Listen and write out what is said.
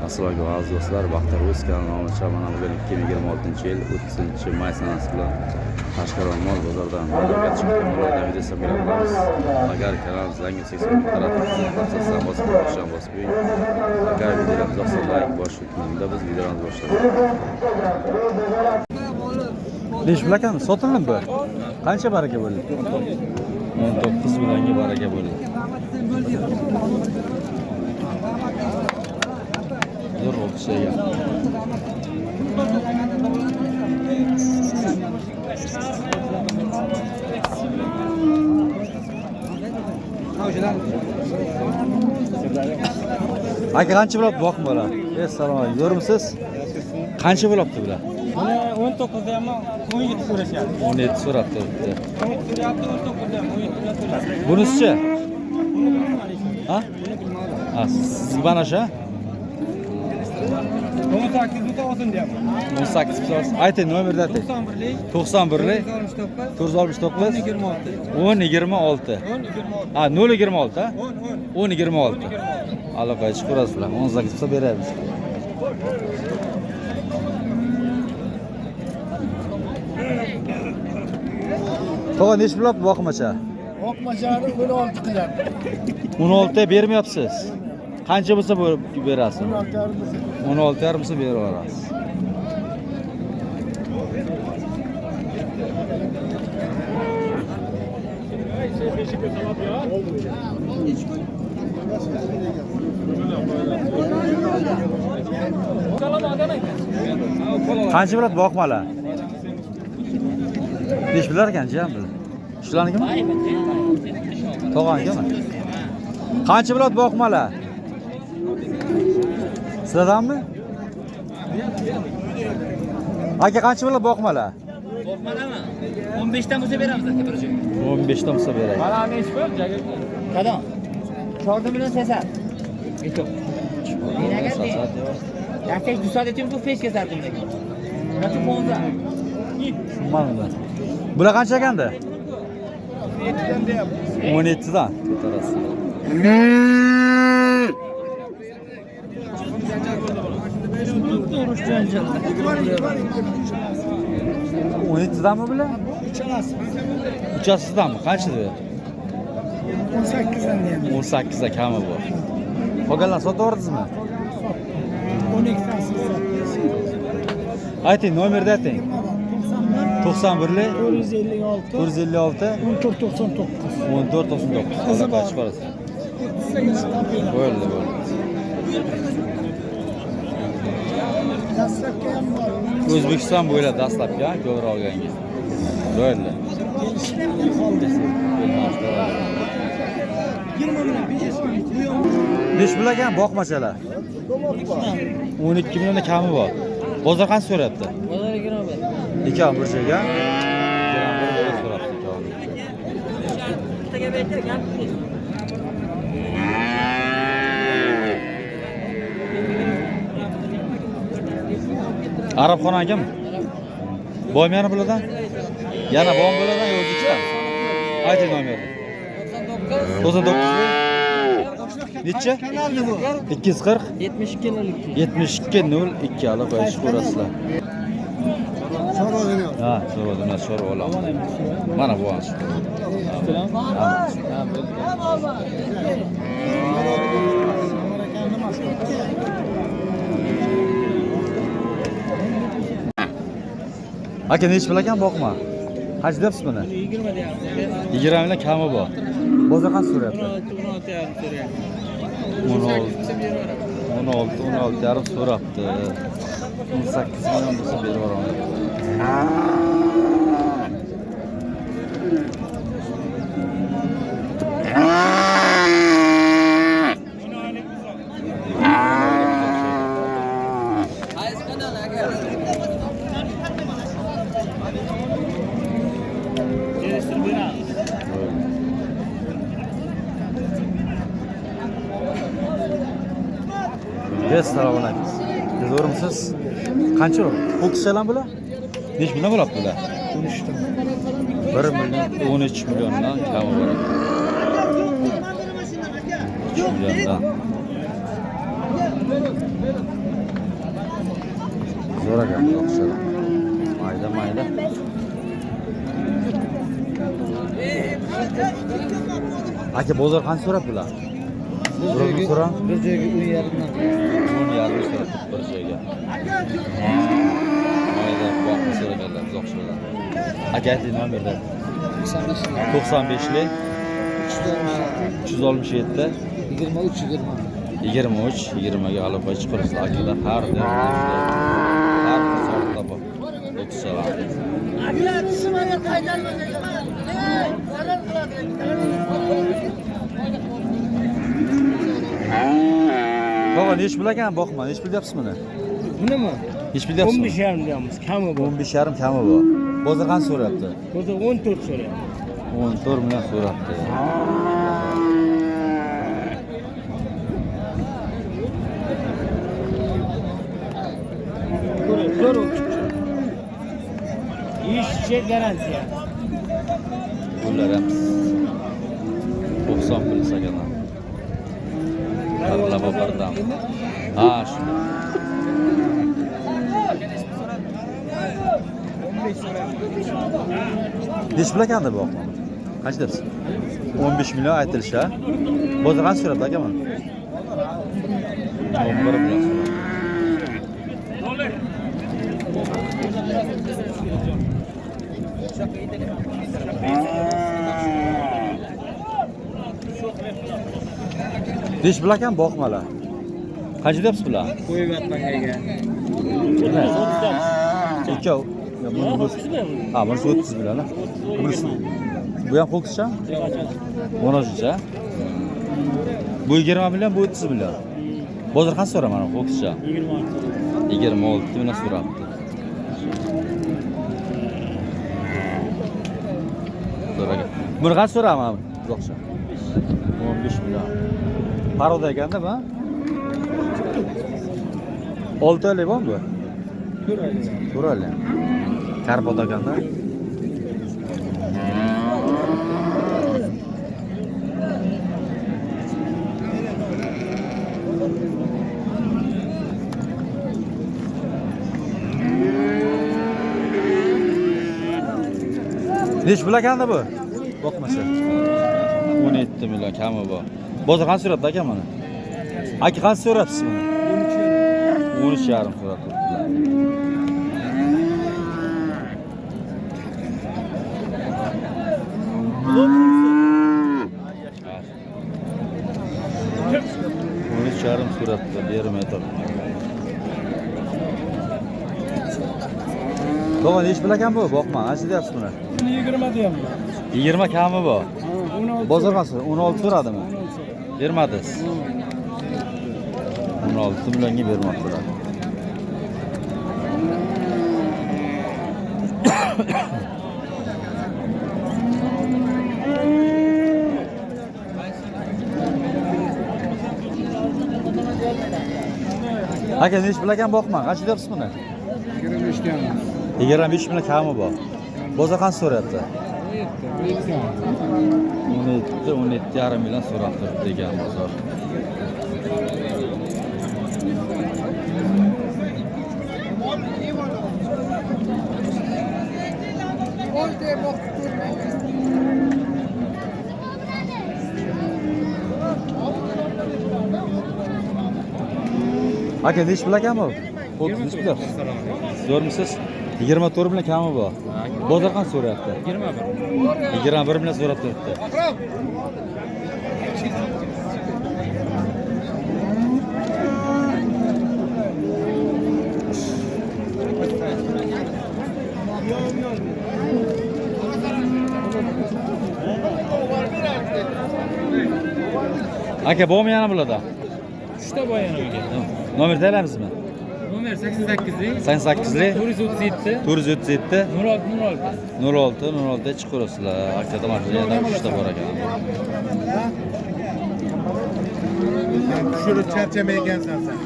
Assalomu alaykum do'stlar, Baxtar o'z kanalining chamana bugun 2026-yil 30-may sanasi bilan Qashqadaryo mol bozoridan mamlakat chiqimlardan video beramiz. Agar kanalimizga yangi bo'lsangiz, subscribe bosib, qo'shib bosib qo'ying. Agar videolarimizni yoqsa like bosing. Unda biz videolarimizni boshlaymiz. Besh bilakan sotildi bu. Qancha baraka bo'ldi? 19 millionga baraka bo'ldi. Zo'r o'xshagan. Aka qancha bo'ladi boqim bola? Assalomu alaykum. Zo'rmisiz? Qancha bo'libdi bular? Buni 19 da ham 17 so'rashyapti. 17 so'rab turibdi. 17 so'rayapti, 19 da ham 17 da so'rayapti. Bunisi-chi? Buni bilmadim. Ha? Ha, siz mana shu? 18 olsin deyapman. 18 plus. Ayting nomerni ayting. 91lik 469 426 1026. Ha, 026 ha? 1026. Aloqaga chiqarasizlar. 18 pulsa beramiz. To'g'ri, nech bo'lib boqmacha? Boqmachani 16 qilyapti. 16 ta bermayapsiz. Qancha bo'lsa berasiz? 16,5 bo'lsa beraverasiz. Qancha bo'ladi boqmalar? Besh bilar ekan, jam bilan. Shularnikimi? Tog'angami? Qancha bo'ladi boqmalar? Sizlardanmi? Aka qancha bo'ladi boqmalar? Boqmalarmi? 15 dan bo'lsa beramiz aka bir joyga. 15 dan bo'lsa beraylik. Mana nech bo'l jaga. Qadam. 14 million 80. Bitti. Nega de? Yakta 2 soat etim bu fesh kesardim lekin. Qancha fonda? Mana. Bular qancha ekanda? 17 dan deyapti. 17 dan. To'tarasi. 17 danmi bular? Uchasidanmi? Qancha dedi? 18 dan deyapti. 18 da kami bu. Qolganlar sotaverdingizmi? 12 tasi. Ayting, nomerni ayting. 91lik 456 456 1499. 1499. Aloqaga chiqarasiz. Bo'ldi. Dastlabki ham bor. O'zbekiston bo'ylab dastlabki ko'ra olgangiz. Bo'ldi. 20 million 500 million. Besh bilagan boqmachalar. 12 milliondan kami bor. Bozor qancha so'rayapti? Bozor 20. Ikki bir joyga. Bir so'rabdi ikki. Bittaga berdi gap. Arab xonagami? Boymi yana bulardan? Yana bom bulardan o'zbekcha. Ayting nomerni. 99 Necha? 240 7202 aloqaga chiqarasizlar. Ha, so'radim, so'rab olaman. Mana bu an. Aka nech bilakan boqma? Qancha deyapsiz buni? 20 deyapti. 20 million kami bor. Bozor qancha so'rayapti? 16 yarim so'rayapti. 16 yarim so'rabdi. 18 million bo'lsa berib yuboraman. Assalomu alaykum. Zo'rmisiz? Qancha bo'ladi? Fokuschalar bular? Nech million bo'ladi bular? 13 dan. 1 million 13 milliondan kami bor. 3 milliondan. so'ragan o'xshadi. Mayda. Aka bozor qancha so'rab bular? Birovni so'ram. Bir joyga 10,5 10,5 so'rab bir joyga. Mayda boqni so'raganlar, o'xshadi. Aka ayting nima berdi? 95lik 367 20 ga olib qo'yish qilsa akalar har sortda bor. O'tsalar. Baba ne ish bilagan boqma, ne ish bilyapsiz buni? Bunimi? Ish bilyapsiz? 15,5 deyapmiz. Kami bu. 15,5 kami bu. Bozor qancha so'rayapti? Bozor 14 so'rayapti. 14 million so'rabdi. Zo'r. İş garantiya. Bunlar ham 90 pul sagana. Parlaba bardam. Ha, shu. Neç bilaganda bu oqma? Qancha debsiz? 15 million aytilishi. Bozor qancha so'rabdi aka mana? 11 million so'rabdi. Dish bilakan boqmalar. Qancha debsiz bular? Qo'yyapman ega. Ikkov. Ha, bunisi 30 million. Bu ham ho'kizcha? 13cha. Bu 20 million, bu 30 million. Bozor qancha so'ra mana ho'kizcha? 26 million so'rabdi. Buni qancha so'raman? Yo'qcha. 15 million. Paroda ekanda bu? 6 oylik bormi bu? 4 oylik. Karpot ekanda. Nech bilaganda bu? Boqmasa. 17 million kami bu. Bozor qancha so'rabdi aka mana? Aka qancha so'rabsiz buni? 13,5 so'rabdi. Yarım suratda bermaydi. To'g'on ish bilakan bu, boqma, ancha deyapsiz buni. 20 deyapman. 20 kami bu. 16. Bozor qancha? 16 so'radimi? Bermadingiz. 16 millionga bermoqchilar. Aka ne ish bilakan boqma, qancha deyapsiz buni? 25 deyapman. 25 million kami bor. Bozor qancha so'rayapti? 17,5 million so'rabdi degan bozor. Aka ne ish bilakanmi? Xo'p, ish bilyapsiz. Ko'rmisiz? 24 million kami bor. Bozor qancha so'rayapti? 21. 21 million so'rab turibdi. Aka bormi yana bularda? 3ta bor yana uyga. Nomer taylamizmi? Nomer 88 88 437 437 06 06 chiqarasizlar. Akada mashinadan 3ta bor ekan. Tushirib charchamaygansan sen.